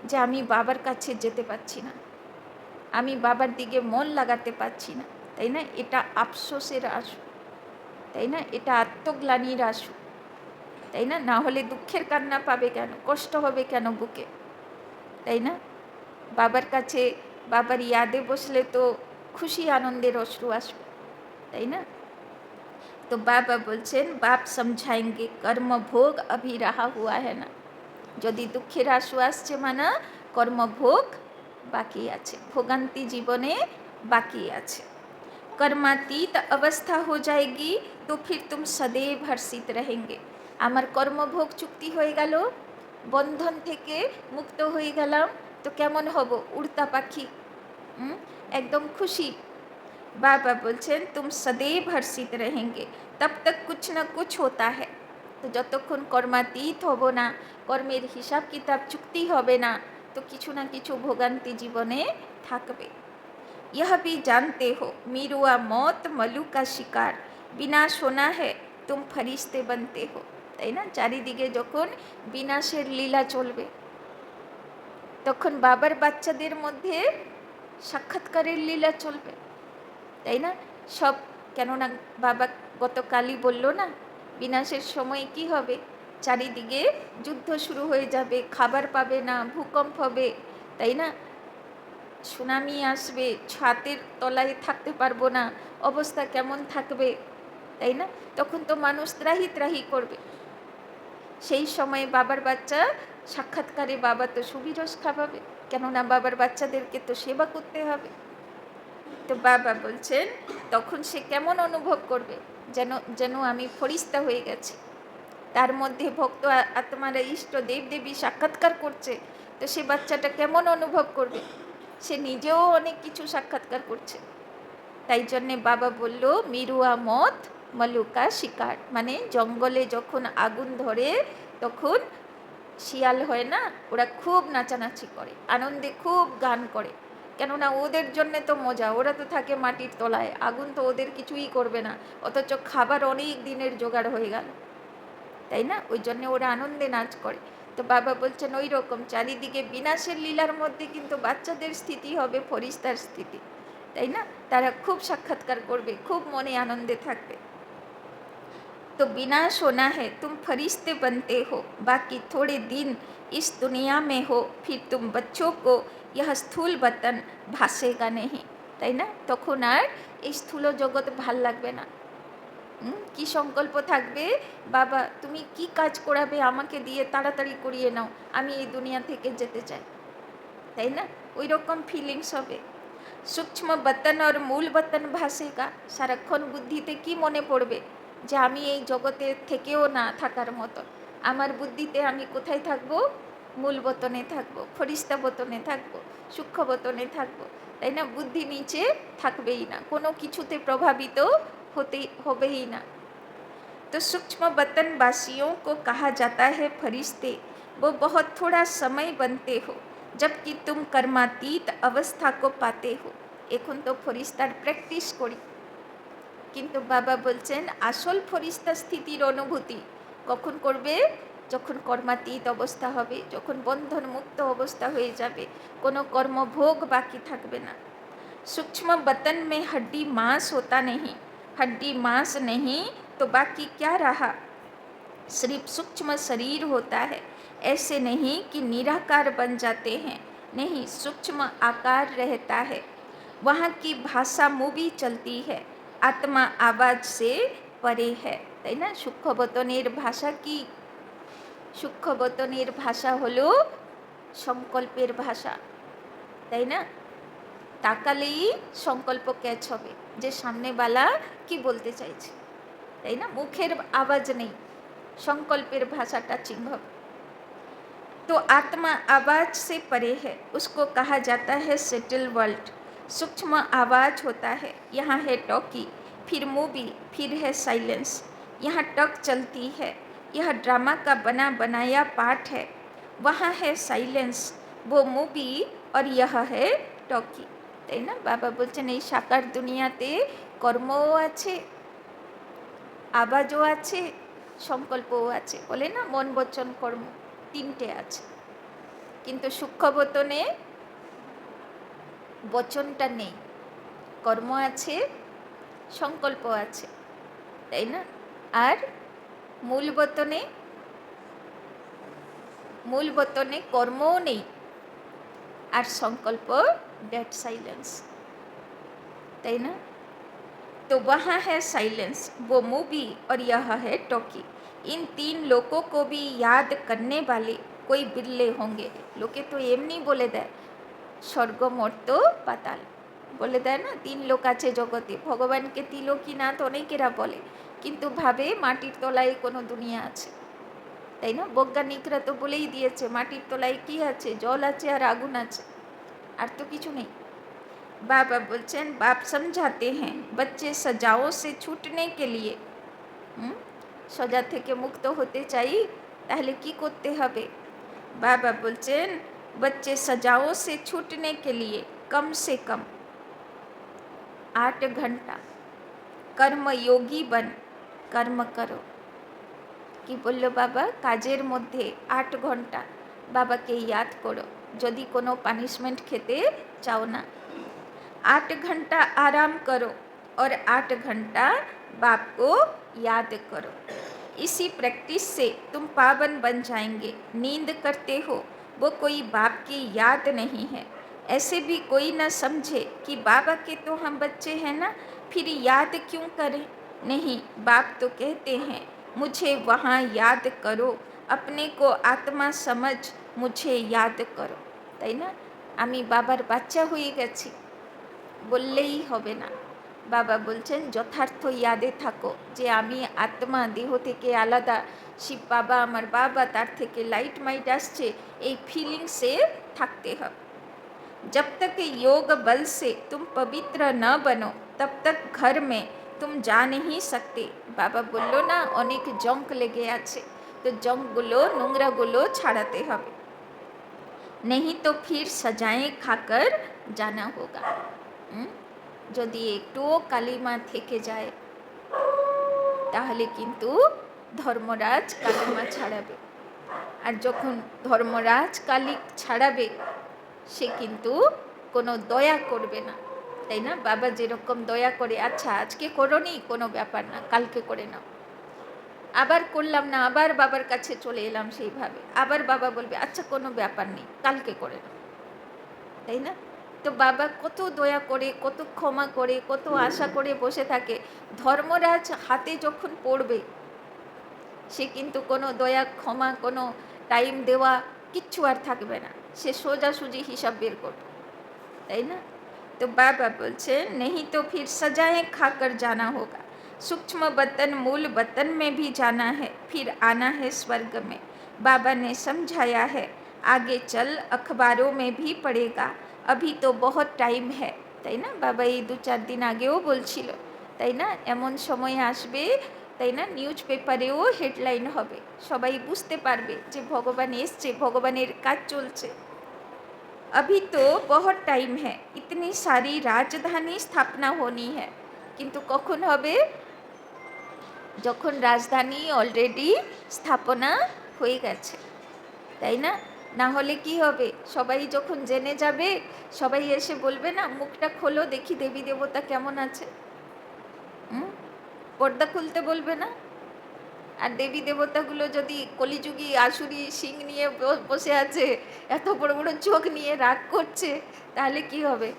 যে আমি বাবার কাছে যেতে পারছি না, আমি বাবার দিকে মন লাগাতে পারছি না, তাই না? এটা আফসোসের আঁসু, তাই না? এটা আত্মগ্লানির আঁসু, তাই না? না হলে দুঃখের কান্না পাবে কেন, কষ্ট হবে কেন বুকে, তাই না? বাবার কাছে বাবার ইয়াদে বসলে তো খুশি আনন্দের অশ্রু আসবে, তাই না? तो बाबा बोलছেন बाप समझाएंगे कर्म भोग अभी रहा हुआ है ना, যদি দুঃখের আশু আসছে মানে কর্মভোগ বাকি আছে, ভোগান্তি জীবনে বাকি আছে। कर्मातीत अवस्था हो जाएगी तो फिर तुम सदैव हर्षित रहेंगे। আমার কর্মভোগ চুক্তি হয়ে গেল, বন্ধন থেকে মুক্ত হয়ে গেলাম, তো কেমন হব? উড়তা পাখি, একদম খুশি। बाबा बोलছেন तुम सदैव हर्षित रहेंगे तब तक कुछ ना कुछ होता है। তো যতক্ষণ কর্মাতীত হব না, কর্মের হিসাব কিতাব চুক্তি হবে না, তো কিছু না কিছু ভোগান্তি জীবনে থাকবে। यह भी जानते हो मीरुआ मौत मलू का शिकार, বিনাশ होना है तुम फरिश्ते बनते हो, তাই না? চারিদিকে যখন বিনাশের লীলা চলবে তখন বাবার বাচ্চাদের মধ্যে সাক্ষাৎকারের লীলা চলবে, তাই না? সব, কেননা বাবা গতকালই বলল না, বিনাশের সময় কি হবে? চারিদিকে যুদ্ধ শুরু হয়ে যাবে, খাবার পাবে না, ভূকম্প হবে, তাই না? সুনামি আসবে, ছাদের তলায় থাকতে পারবো না, অবস্থা কেমন থাকবে, তাই না? তখন তো মানুষ ত্রাহি ত্রাহি করবে। সেই সময় বাবার বাচ্চা সাক্ষাৎকারে বাবা তো সুবিরস খাওয়াবে, কেননা বাবার বাচ্চাদেরকে তো সেবা করতে হবে। তো বাবা বলছেন তখন সে কেমন অনুভব করবে? যেন যেন আমি ফরিস্তা হয়ে গেছি, তার মধ্যে ভক্ত আত্মারা ইষ্ট দেব দেবী সাক্ষাৎকার করছে, তো সে বাচ্চাটা কেমন অনুভব করবে? সে নিজেও অনেক কিছু সাক্ষাৎকার করছে। তাই জন্যে বাবা বলল মিরুয়া মত মলুকা শিকার, মানে জঙ্গলে যখন আগুন ধরে তখন শিয়াল হয় না, ওরা খুব নাচানাচি করে, আনন্দে খুব গান করে, কেননা ওদের জন্যে তো মজা, ওরা তো থাকে মাটির তলায়, আগুন তো ওদের কিছুই করবে না, অথচ খাবার অনেক দিনের জোগাড় হয়ে গেল, তাই না? ওই জন্যে ওরা আনন্দে নাচ করে। তো বাবা বলছেন ওই রকম চারিদিকে বিনাশের লীলার মধ্যে কিন্তু বাচ্চাদের স্থিতি হবে ফরিস্তার স্থিতি, তাই না? তারা খুব সাক্ষাৎকার করবে, খুব মনে আনন্দে থাকবে। तो विनाश होना है तुम फरिश्ते बनते हो, बाकी थोड़े दिन इस दुनिया में हो, फिर तुम बच्चों को यह स्थूल वतन भासेगा नहीं, তাই না? তখন আর এই স্থূল জগৎ ভাল লাগবে না। কি সংকল্প থাকবে? বাবা তুমি কি কাজ করাবে আমাকে দিয়ে, তাড়াতাড়ি করিয়ে নাও, আমি এই দুনিয়া থেকে যেতে চাই, তাই না? ওই রকম ফিলিংস হবে। সূক্ষ্ম বতন আর মূল বতন ভাসেগা, সারাক্ষণ বুদ্ধিতে কি মনে পড়বে? যে আমি এই জগতে থেকেও না থাকার মতো, আমার বুদ্ধিতে আমি কোথায় থাকবো? মূল বতনে থাকবো, ফরিস্তা বতনে থাকবো, সূক্ষ্ম বতনে থাকবো, তাই না? বুদ্ধি নিচে থাকবেই না, কোনো কিছুতে প্রভাবিত হবেই না। तो सूक्ष्म बतन वासियों को कहा जाता है फरिश्ते, वो बहुत थोड़ा समय बनते हो जबकि तुम कर्मातीत अवस्था को पाते हो। এখন তো ফরিস্তার প্র্যাকটিস করি, কিন্তু বাবা বলছেন আসল ফরিস্তা স্থিতির অনুভূতি কখন করবে? যখন কর্মাতীত অবস্থা হবে, যখন বন্ধন মুক্ত অবস্থা হয়ে যাবে, কোনো কর্মভোগ বাকি থাকবে না। सूक्ष्म बतन में हड्डी मांस होता नहीं, हड्डी मांस नहीं तो बाकी क्या रहा? सिर्फ सूक्ष्म शरीर होता है, ऐसे नहीं कि निराकार बन जाते हैं, नहीं, सूक्ष्म आकार रहता है, वहाँ की भाषा मूवी चलती है, आत्मा आवाज से परे है, তাই না? সূক্ষ্মবতনের ভাষা কি? সূক্ষ্মবতনের ভাষা হলো সংকল্পের ভাষা, তাই না? তাকালেই সংকল্প ক্যাচ হবে যে সামনেওয়ালা কি বলতে চাইছে, তাই না? মুখের আওয়াজ নেই, সংকল্পের ভাষা টাচিং হবে। तो आत्मा आवाज से परे है, उसको कहा जाता है सेटल वर्ल्ड। सूक्ष्म आवाज होता है, यहाँ है टॉकी, फिर मूवी, फिर है साइलेंस। यहाँ टक चलती है, यह ड्रामा का बना बनाया पार्ट है। वहाँ है साइलेंस, वो मूवी, और यह है टॉकी। তাই না? বাবা বলছেন এই সাকার দুনিয়াতে কর্মও আছে, আওয়াজও আছে, সংকল্পও আছে। বলে না মন বচন কর্ম তিনটে আছে, কিন্তু সূক্ষ্মবতনে বচনটা নেই, কর্ম আছে, সংকল্প আছে, তাই না? আর মূল বতনে কর্মও নেই আর সংকল্প, डेड साइलेंस, तय ना? तो वहाँ है साइलेंस, वो मूवी, और यह है टॉकी। इन तीन लोगों को भी याद करने वाले कोई बिरले होंगे। लोके तो एमनी बोले देय स्वर्ग मर्त पाताल, बोले देय ना तीन लोक आछे जगते, भगवान के तिलोकीनाथ अनेकेरा बोले, किन्तु भावे माटिर तलाय कोनो दुनिया आछे, ताई ना? बैज्ञानिकरा तो बोलेई दिएछे माटिर तलाय कि आछे, जल आछे और आगुन आछे, আর তো কিছু নেই। बाबा बोलছেন, बाप समझाते हैं बच्चे सजाओं से छूटने के लिए, सजा থেকে মুক্ত হতে চাই তাহলে কি করতে হবে? बाबा बोलছেন बच्चे सजाओं से छूटने के लिए कम से कम 8 घंटा कर्मयोगी बन कर्म करो। কি বললো বাবা? কাজের মধ্যে 8 ঘন্টা বাবাকে ইয়াদ করো, যদি কোনো পানিশমেন্ট খেতে চাও না। 8 घंटा आराम करो और 8 घंटा बाप को याद करो। इसी प्रैक्टिस से तुम पावन बन जाएंगे। नींद करते हो वो कोई बाप की याद नहीं है। ऐसे भी कोई न समझे कि बाबा के तो हम बच्चे हैं ना, फिर याद क्यों करें? नहीं, बाप तो कहते हैं मुझे वहाँ याद करो, अपने को आत्मा समझ मुझे याद करो। তাই না? আমি বাবার বাচ্চা হয়ে গেছি বললেই হবে না। বাবা বলছেন যথার্থ ইয়াদে থাকো যে আমি আত্মা, দেহ থেকে আলাদা, শিব বাবা আমার বাবা, তার থেকে লাইট মাইট আসছে, এই ফিলিংসে থাকতে হবে। जब तक योग बल से तुम पवित्र न बनो तब तक घर में तुम जा नहीं सकते। বাবা বলল না অনেক জঙ্ক লেগে আছে, তো জঙ্কগুলো, নোংরাগুলো ছাড়াতে হবে, नहीं तो फिर सजाएं खाकर जाना होगा। যদি একটুও কালিমা থেকে যায় তাহলে কিন্তু ধর্মরাজ কালিমা ছাড়াবে, আর যখন ধর্মরাজ কালি ছাড়াবে সে কিন্তু কোনো দয়া করবে না, তাই না? বাবা যেরকম দয়া করে, আচ্ছা আজকে করোনি, কোনো ব্যাপার না, কালকে করে নাও। আবার করলাম না, আবার বাবার কাছে চলে এলাম সেইভাবে, আবার বাবা বলবে আচ্ছা কোনো ব্যাপার নেই, কালকে করে নাও, তাই না? তো বাবা কত দয়া করে, কত ক্ষমা করে, কত আশা করে বসে থাকে। ধর্মরাজ হাতে যখন পড়বে সে কিন্তু কোনো দয়া, ক্ষমা, কোনো টাইম দেওয়া কিচ্ছু আর থাকবে না, সে সোজাসুজি হিসাব বের করবে, তাই না? तो बाबा बोलছে नहीं तो फिर सजाएं खाकर जाना होगा। सूक्ष्म वतन मूल वतन में भी जाना है, फिर आना है स्वर्ग में। बाबा ने समझाया है, आगे चल अखबारों में भी पड़ेगा, अभी तो बहुत टाइम है, তাই না? বাবা এই 2-4 দিন আগেও বলছিল, তাই না? এমন সময় আসবে, তাই না, নিউজ পেপারেও হেডলাইন হবে, সবাই বুঝতে পারবে যে ভগবান এসছে, ভগবানের কাজ চলছে। अभी तो बहुत टाइम है, इतनी सारी राजधानी स्थापना होनी है, किंतु कখন হবে? যখন রাজধানী অলরেডি স্থাপনা হয়ে গেছে, তাই না? না হলে কি হবে? সবাই যখন জেনে যাবে, সবাই এসে বলবে না মুখটা খোলো দেখি দেবী দেবতা কেমন আছে, পর্দা খুলতে বলবে না? আর দেবী দেবতাগুলো যদি কলিযুগী আসুরি সিং নিয়ে বসে আছে, এত বড় বড় চোখ নিয়ে রাগ করছে, তাহলে কি হবে?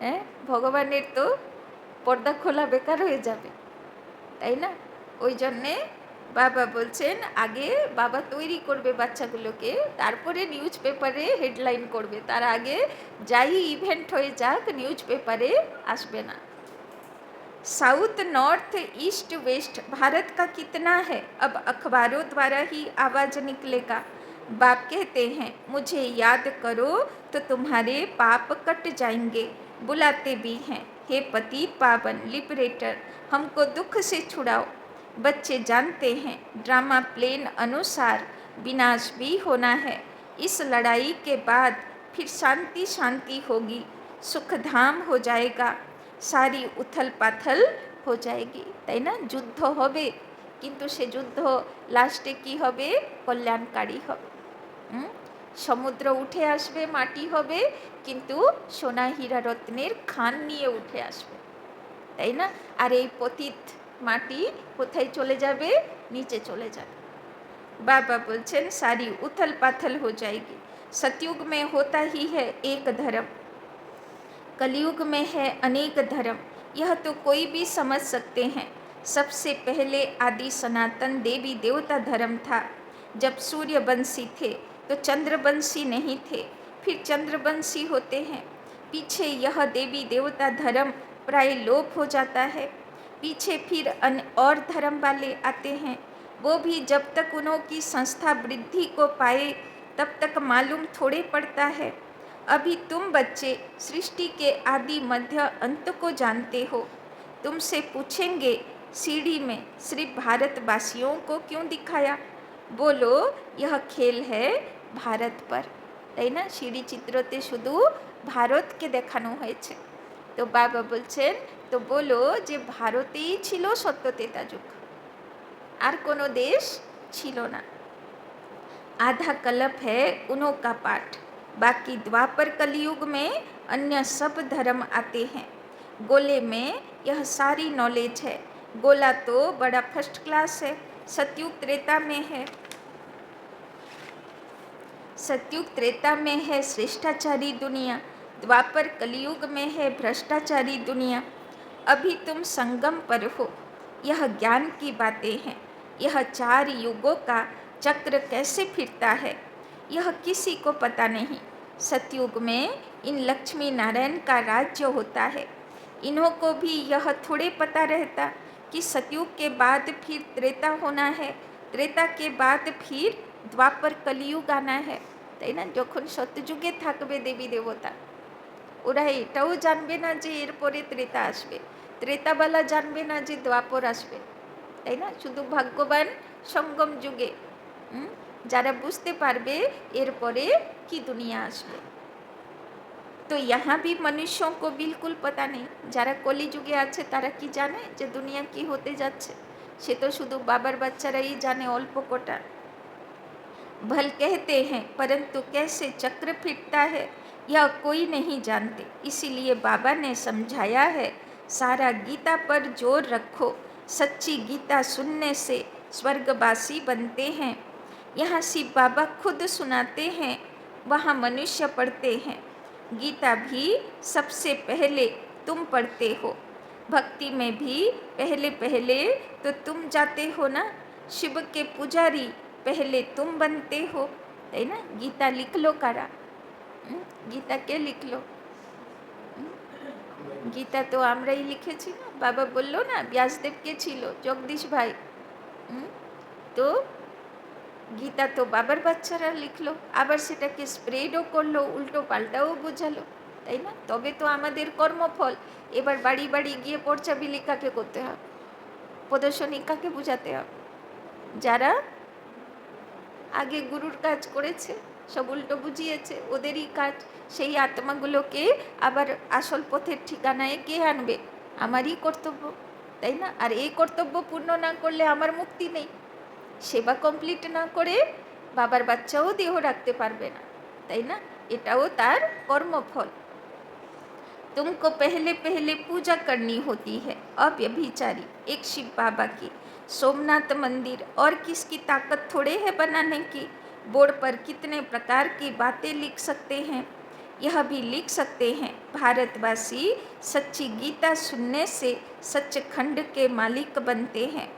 হ্যাঁ, ভগবানের তো পর্দা খোলা বেকার হয়ে যাবে, তাই না? ওই জন্যে বাবা বলছেন আগে বাবা তৈরি করবে বাচ্চাগুলোকে, তারপরে নিউজ পেপারে হেডলাইন করবে, তার আগে যাই ইভেন্ট হয়ে যাক নিউজ পেপারে আসবে না। South north east west Bharat का कितना है, अब अखबारों द्वारा ही आवाज़ निकलेगा। बाप कहते हैं मुझे याद करो तो तुम्हारे पाप कट जाएंगे। बुलाते भी हैं, हे पतित पावन लिबरेटर, हमको दुख से छुड़ाओ। बच्चे जानते हैं ड्रामा प्लेन अनुसार विनाश भी होना है। इस लड़ाई के बाद फिर शांति शांति होगी, सुखधाम हो जाएगा, सारी उथल पाथल हो जाएगी, তাই না? যুদ্ধ হবে কিন্তু সে যুদ্ধ লাস্টে কি হবে? কল্যাণকারী হবে। সমুদ্র উঠে আসবে, মাটি হবে, কিন্তু সোনা হীরা রত্নের খান নিয়ে উঠে আসবে, তাই না? আর এই পতিত মাটি কোথায় চলে যাবে? নিচে চলে যাবে। बाबा बोलছেন सारी उथल पाथल हो जाएगी। सतयुग में होता ही है एक धर्म, कलयुग में है अनेक धर्म। यह तो कोई भी समझ सकते हैं। सबसे पहले आदि सनातन देवी देवता धर्म था। जब सूर्यवंशी थे तो चंद्रवंशी नहीं थे, फिर चंद्रवंशी होते हैं। पीछे यह देवी देवता धर्म प्राय लोप हो जाता है। पीछे फिर और धर्म वाले आते हैं। वो भी जब तक उनकी संस्था वृद्धि को पाए तब तक मालूम थोड़े पड़ता है। अभी तुम बच्चे सृष्टि के आदि मध्य अंत को जानते हो। तुमसे पूछेंगे सीढ़ी में सिर्फ भारतवासियों को क्यों दिखाया? बोलो यह खेल है भारत पर, তাই না? সিঁড়ি চিত্রতে শুধু ভারতকে দেখানো হয়েছে। তো বাবা বলছেন তো বলো যে ভারতেই ছিল সত্যতেতা যুগ, আর কোনো দেশ ছিল না। आधा कल्प है उन्हों का पाठ, बाकी द्वापर कलयुग में अन्य सब धर्म आते हैं। गोले में यह सारी नॉलेज है। गोला तो बड़ा फर्स्ट क्लास है। सतयुग त्रेता में है, सतयुग त्रेता में है श्रेष्ठाचारी दुनिया, द्वापर कलयुग में है भ्रष्टाचारी दुनिया। अभी तुम संगम पर हो। यह ज्ञान की बातें हैं। यह 4 युगों का चक्र कैसे फिरता है यह किसी को पता नहीं। सतयुग में इन लक्ष्मी नारायण का राज्य होता है। इन्हों को भी यह थोड़े पता रहता कि सतयुग के बाद फिर त्रेता होना है, त्रेता के बाद फिर द्वापर कलियुग आना है, তাই না? যখন সত্যযুগে থাকবে দেবী দেবতা, ওরা এটাও জানবে না যে এরপরে ত্রেতা আসবে, ত্রেতাবালা জানবে না যে দ্বাপর আসবে, তাই না? শুধু ভাগ্যবান সঙ্গম যুগে যারা বুঝতে পারবে এরপরে কি দুনিয়া আসবে। তো यहाँ भी मनुष्यों को बिल्कुल पता नहीं। যারা কলিযুগে আছে তারা কি জানে যে দুনিয়া কি হতে যাচ্ছে? সে তো শুধু বাবার বাচ্চারাই জানে অল্প কোটা। भल कहते हैं परंतु कैसे चक्र फिरता है यह कोई नहीं जानते। इसीलिए बाबा ने समझाया है सारा गीता पर जोर रखो। सच्ची गीता सुनने से स्वर्गवासी बनते हैं। यहाँ शिव बाबा खुद सुनाते हैं, वहाँ मनुष्य पढ़ते हैं। गीता भी सबसे पहले तुम पढ़ते हो। भक्ति में भी पहले पहले तो तुम जाते हो ना। शिव के पुजारी पहले तुम बनते हो, है ना? गीता लिख लो करा। गीता के लिख लो? गीता तो আমরাই লিখেছি না। বাবা বললো না ব্যাসদেবকে ছিল জগদীশ ভাই। তো গীতা তো বাবার বাচ্চারা লিখলো, আবার সেটাকে স্প্রেডও করলো, উল্টো পাল্টাও বোঝালো, তাই না? তবে তো আমাদের কর্মফল। এবার বাড়ি বাড়ি গিয়ে পর্চা বিলি কাকে করতে হবে, প্রদর্শনী কাকে বোঝাতে হবে? যারা আগে গুরুর কাজ করেছে, সব উল্টো বুঝিয়েছে, ওদেরই কাজ। সেই আত্মাগুলোকে আবার আসল পথের ঠিকানায় কে আনবে? আমারই কর্তব্য, তাই না? আর এই কর্তব্য পূর্ণ না করলে আমার মুক্তি নেই। সেবা কমপ্লিট না করে বাবার বাচ্চাও দেহ রাখতে পারবে না, তাই না? এটাও তার কর্মফল। तुमको पहले पहले पूजा करनी होती है अव्यभिचारी एक शिव बाबा की। सोमनाथ मंदिर और किसकी ताकत थोड़े है बनाने की। बोर्ड पर कितने प्रकार की बातें लिख सकते हैं। यह भी लिख सकते हैं भारतवासी सच्ची गीता सुनने से सच्चखंड के मालिक बनते हैं।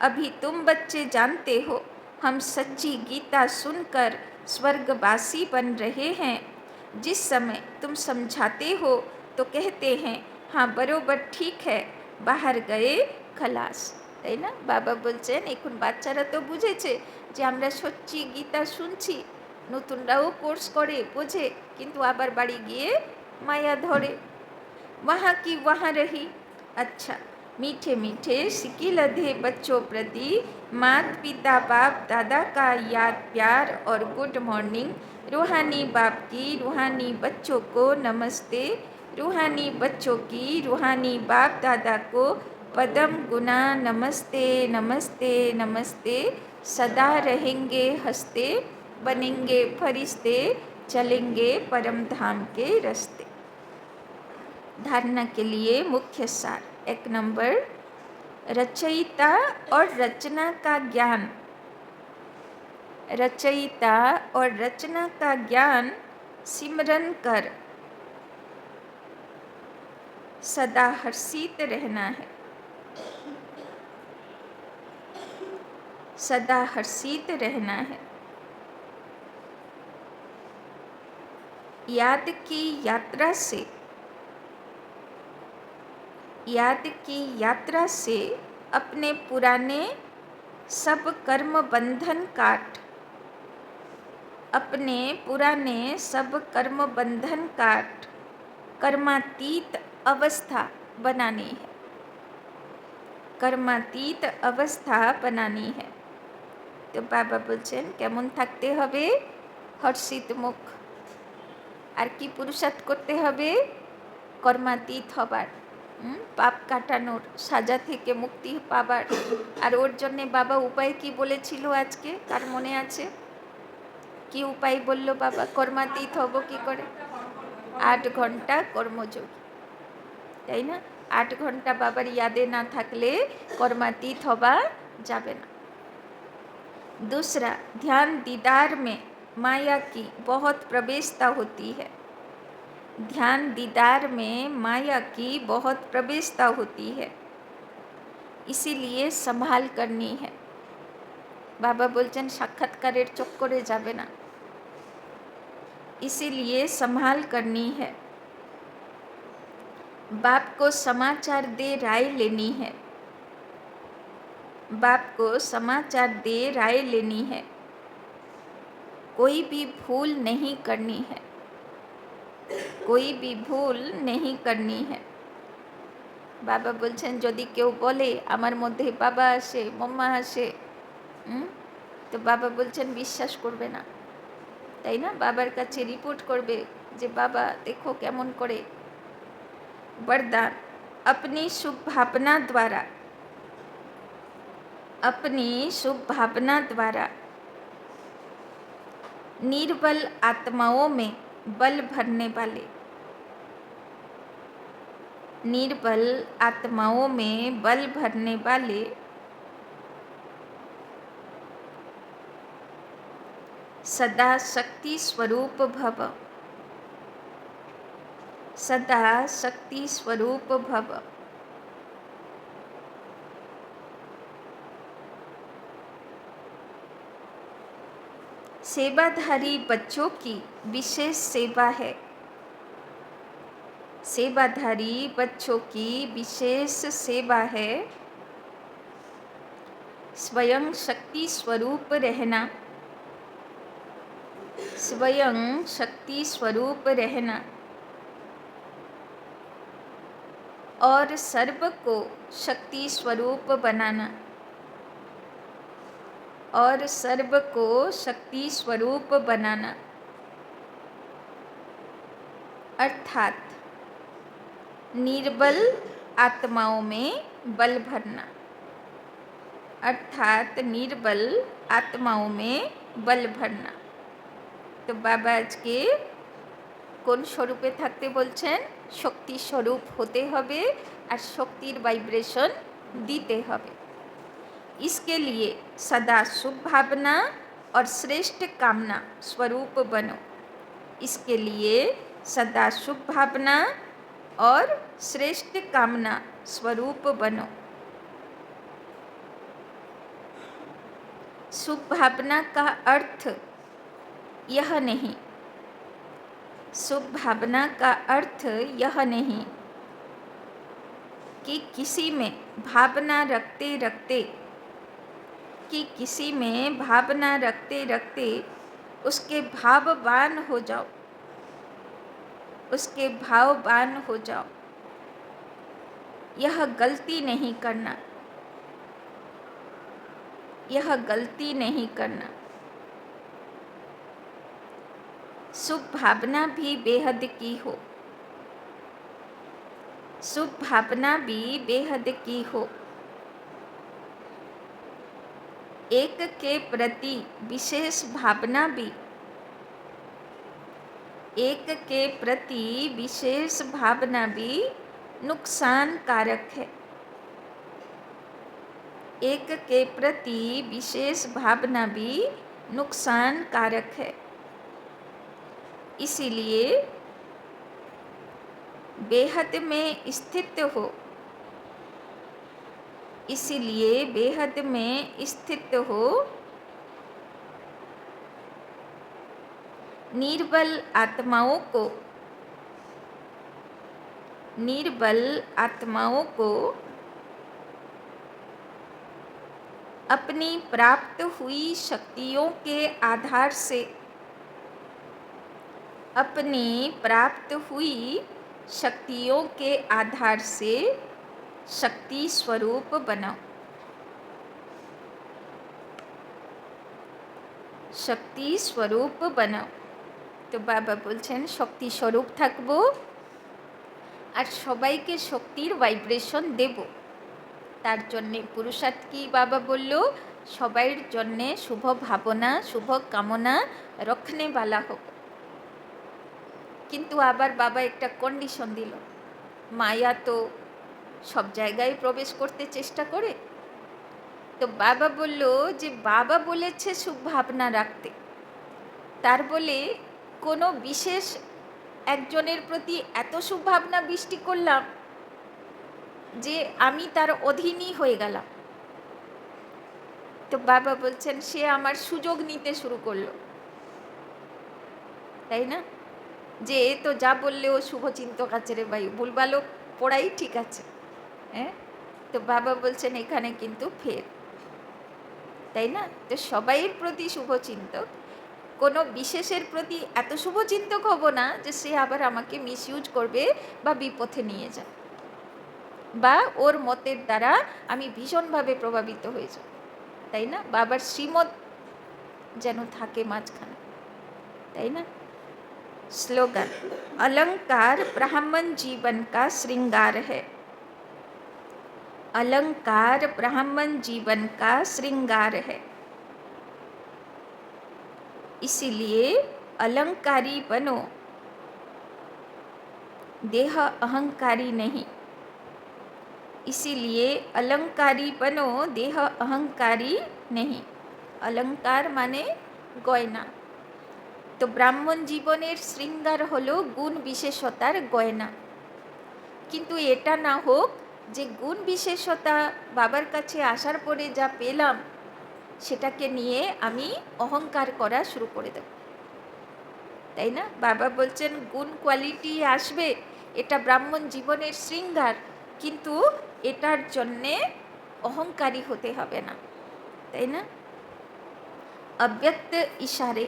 अभी तुम बच्चे जानते हो हम सच्ची गीता सुनकर स्वर्गवासी बन रहे हैं। जिस समय तुम समझाते हो तो कहते हैं हाँ बरोबर ठीक है, बाहर गए खलास। তাই না? বাবা বলছেন এখন বাচ্চারা তো বুঝেছে যে আমরা সচ্চি গীতা শুনছি, নতুনরাও কোর্স করে বোঝে, কিন্তু আবার বাড়ি গিয়ে মায়া ধরে। वहाँ की वहाँ रही। अच्छा, मीठे मीठे सिक्की लधे बच्चों प्रति मात पिता बाप दादा का याद प्यार और गुड मॉर्निंग। रूहानी बाप की रूहानी बच्चों को नमस्ते। रूहानी बच्चों की रूहानी बाप दादा को पदम गुना नमस्ते नमस्ते नमस्ते। सदा रहेंगे हंसते, बनेंगे फरिश्ते, चलेंगे परम धाम के रास्ते। धारणा के लिए मुख्य सार। 1 नंबर, रचयिता और रचना का ज्ञान। रचयिता और रचना का ज्ञान सिमरन कर सदा हर्षित रहना है। सदा हर्षित रहना है। याद की यात्रा से अपने पुराने सब कर्म बंधन काट। अपने पुराने सब कर्म बंधन काट कर्मातीत अवस्था बनानी है। कर्मातीत अवस्था बनानी है। तो बाबा बोलছেন কেমন থাকতে হবে? হর্ষিত মুখ। আর কি পুরুষার্থ করতে হবে? কর্মাতীত হবার, পাপ কাটানোর, সাজা থেকে মুক্তি পাবার। আর ওর জন্যে বাবা উপায় কি বলেছিল আজকে? কার মনে আছে? কি উপায় বলল বাবা? কর্মাতীত হব কি করে? 8 ঘন্টা কর্মযোগী, তাই না? 8 ঘন্টা বাবার ইয়াদে না থাকলে কর্মাতীত হওয়া যাবে না। दूसरा, ध्यान दीदार में माया की बहुत प्रवेशता होती है। ध्यान दीदार में माया की बहुत प्रवेशता होती है, इसीलिए संभाल करनी है। बाबा बोलছেন সাক্ষাৎকারের চক্করে যাবে না, इसीलिए संभाल करनी है। बाप को समाचार दे राय लेनी है। बाप को समाचार दे राय लेनी है। कोई भी भूल नहीं करनी है। कोई भी भूल नहीं करनी है। বাবা বলছেন যদি কেউ বলে আমার মধ্যে বাবা আসে, মম্মা আসে, তো বাবা বলছেন বিশ্বাস করবে না, তাই না? বাবার কাছে রিপোর্ট করবে যে বাবা দেখো কেমন করে। वरदान, अपनी शुभ भावना द्वारा, अपनी शुभ भावना द्वारा निर्बल आत्माओं में बल भरने वाले, निर्बल आत्माओं में बल भरने वाले सदा शक्ति स्वरूप भव। सदा शक्ति स्वरूप भव। सेवाधारी बच्चों की विशेष सेवा है। सेवाधारी बच्चों की विशेष सेवा है स्वयं शक्ति स्वरूप रहना। स्वयं शक्ति स्वरूप रहना और सर्व को शक्ति स्वरूप बनाना। और सर्व को शक्ति स्वरूप बनाना अर्थात निर्बल आत्माओं में बल भरना। अर्थात निर्बल आत्माओं में बल भरना। तो बाबा आज के কোন স্বরূপে থাকতে বলছেন? শক্তি স্বরূপ হতে হবে আর শক্তির ভাইব্রেশন দিতে হবে। इसके लिए सदा शुभ भावना और श्रेष्ठ कामना स्वरूप बनो। इसके लिए सदा शुभ भावना और श्रेष्ठ कामना स्वरूप बनो। शुभ भावना का अर्थ यह नहीं, शुभ भावना का अर्थ यह नहीं कि किसी में भावना रखते रखते उसके भाववान हो जाओ, उसके भाववान हो जाओ। यह गलती नहीं करना, यह गलती नहीं करना। शुभ भावना भी बेहद की हो, शुभ भावना भी बेहद की हो। एक के प्रति विशेष भावना भी, एक के प्रति विशेष भावना भी नुकसानकारक है। एक के प्रति विशेष भावना भी नुकसानकारक है। इसीलिए बेहद में स्थित हो, इसीलिए बेहद में स्थित हो। निर्बल आत्माओं को, निर्बल आत्माओं को अपनी प्राप्त हुई शक्तियों के आधार से, अपनी प्राप्त हुई शक्तियों के आधार से शक्ति स्वरूप बनाओ, शक्ति स्वरूप बनाओ। तो बाबा বলছেন শক্তি স্বরূপ থাকবো আর সবাইকে শক্তির ভাইব্রেশন দেব। তার জন্যে পুরুষার্থ কি বাবা বলল, সবাইয়ের জন্যে শুভ ভাবনা শুভ কামনা রখনে वाला হোক। কিন্তু আবার বাবা একটা কন্ডিশন দিল, মায়া তো সব জায়গায় প্রবেশ করতে চেষ্টা করে। তো বাবা বলল যে বাবা বলেছে শুভ ভাবনা রাখতে, তার বলে কোনো বিশেষ একজনের প্রতি এত শুভ ভাবনা বৃষ্টি করলাম যে আমি তার অধীনই হয়ে গেলাম। তো বাবা বলছেন সে আমার সুযোগ নিতে শুরু করলো, তাই না? যে এ তো যা বললে ও শুভচিন্তক আছে রে ভাই, ভুলভালও পড়াই ঠিক আছে। হ্যাঁ, তো বাবা বলছেন এখানে কিন্তু ফের, তাই না? তো সবাইয়ের প্রতি শুভচিন্তক, কোনো বিশেষের প্রতি এত শুভচিন্তক হব না যে সে আবার আমাকে মিসইউজ করবে বা বিপথে নিয়ে যায়, বা ওর মতের দ্বারা আমি ভীষণভাবে প্রভাবিত হয়ে যাব, তাই না? বাবার শ্রীমত যেন থাকে মাঝখানে, তাই না? स्लोगन, अलंकार ब्राह्मण जीवन का श्रृंगार है, अलंकार ब्राह्मण जीवन का श्रृंगार है। इसीलिए अलंकारी बनो, देह अहंकारी नहीं। इसीलिए अलंकारी बनो, देह अहंकारी नहीं। अलंकार माने गयना। तो ब्राह्मण जीवनेर श्रृंगार हलो गुण विशेषतार गयना, किन्तु एटा ना होक जे गुण विशेषता बाबार काछे आसार परे जा पेलाम सेटाके निये आमी अहंकार करा शुरू करे देब, ताई ना? बाबा बोलছেন गुण क्वालिटी आसबे, एटा ब्राह्मण जीवनेर श्रृंगार, किन्तु एटार जन्ने अहंकारी होते हबे ना, ताई ना? अव्यक्त इशारे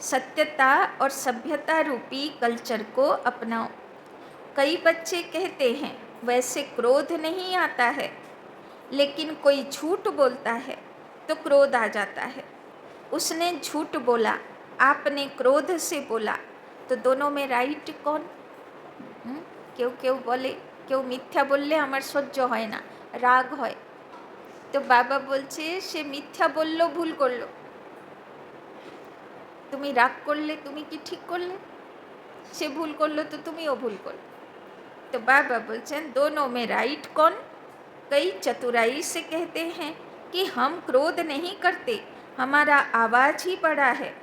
सत्यता और सभ्यता रूपी कल्चर को अपनाओ। कई बच्चे कहते हैं वैसे क्रोध नहीं आता है, लेकिन कोई झूठ बोलता है तो क्रोध आ जाता है। उसने झूठ बोला, आपने क्रोध से बोला, तो दोनों में राइट कौन? केउ केउ बोले, केउ मिथ्या बोलले आमार सह्य हय ना, राग हय। तो बाबा बोलছে সে মিথ্যা বললো, ভুল করলো। তুমি রাগ করলে তুমি কি ঠিক করলে? সে ভুল করলো তো তুমিও ভুল করলে। तो बाबा बोलছেন दोनों में राइट कौन? कई चतुराई से कहते हैं कि हम क्रोध नहीं करते, हमारा आवाज़ ही बड़ा है,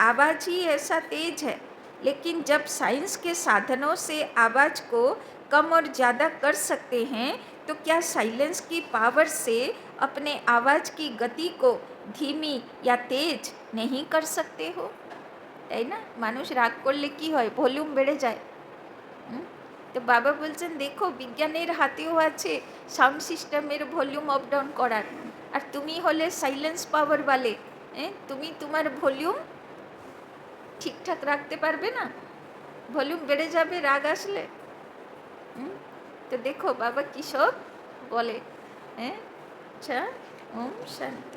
आवाज़ ही ऐसा तेज है। लेकिन जब साइंस के साधनों से आवाज़ को कम और ज़्यादा कर सकते हैं, तो क्या साइलेंस की पावर से अपने आवाज़ की गति को धीमी या तेज नहीं कर सकते हो? তাই না? মানুষ রাগ করলে কি হয়? ভলিউম বেড়ে যায়। তো বাবা বলছেন দেখো বিজ্ঞানের হাতেও আছে সাউন্ড সিস্টেমের ভলিউম আপ ডাউন করার, আর তুমি হলে সাইলেন্স পাওয়ার বালে, তুমি তোমার ভলিউম ঠিকঠাক রাখতে পারবে না, ভলিউম বেড়ে যাবে রাগ আসলে। তো দেখো বাবা কী সব বলে। হ্যাঁ, আচ্ছা, ওম শান্তি।